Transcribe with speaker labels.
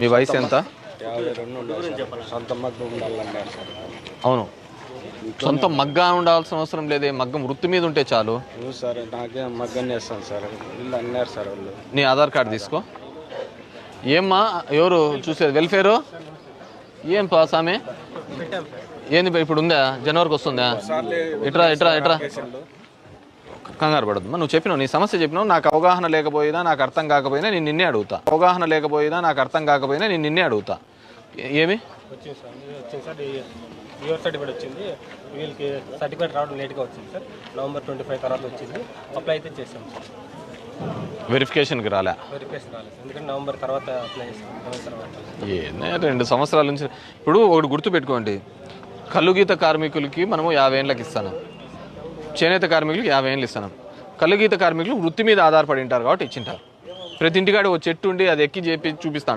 Speaker 1: మీ వయసు ఎంత?
Speaker 2: 52 సొంత మగ్గం ఉండాలన్నారు సార్.
Speaker 1: అవును, సొంత మగ్గా ఉండాల్సిన అవసరం లేదే, మగ్గం వృత్తి మీద ఉంటే చాలు.
Speaker 2: సార్ నాకే మగ్గం చేస్తాను సార్, వీళ్ళు అన్నారు సార్ వాళ్ళు.
Speaker 1: నీ ఆధార్ కార్డు తీసుకో. ఏమ్మా ఎవరు చూసేది? వెల్ఫేరు ఏం పాసామే ఏంది ఇప్పుడు ఉందా? జనవరికి వస్తుందా? ఇట్రా ఇట్రా ఇట్రా, కంగారు పడద్దు. నువ్వు చెప్పినావు, నీ సమస్య చెప్పినావు. నాకు అవగాహన లేకపోయినా, నాకు అర్థం కాకపోయినా నేను నిన్నే అడుగుతా. అవగాహన లేకపోయినా, నాకు అర్థం కాకపోయినా నేను నిన్నే అడుగుతా. ఏమి
Speaker 3: వచ్చింది సార్, యువర్ సర్టిఫికేట్ వచ్చింది. వీళ్ళకి సర్టిఫికేట్ రావడం లేట్గా వచ్చింది సార్. నవంబర్ 25 తర్వాత వచ్చింది. అప్లై అయితే చేసాం సార్.
Speaker 1: వెరిఫికేషన్కి రాలే?
Speaker 3: వెరిఫికేషన్ రాలేదు ఎందుకంటే నవంబర్ తర్వాత అప్లై చేసాం.
Speaker 1: ఏనే 2 సంవత్సరాల నుంచి. ఇప్పుడు ఒకటి గుర్తుపెట్టుకోండి, కల్లుగీత కార్మికులకి మనము 50 ఏళ్ళకి ఇస్తాను, చేనేత కార్మికులకు 50 ఏళ్ళు ఇస్తాను. కల్లుగీత కార్మికులు వృత్తి మీద ఆధారపడి ఉంటారు కాబట్టి ఇచ్చింటారు. ప్రతి ఇంటికాడ ఒక చెట్టు ఉండి అది ఎక్కి చెప్పి చూపిస్తాను.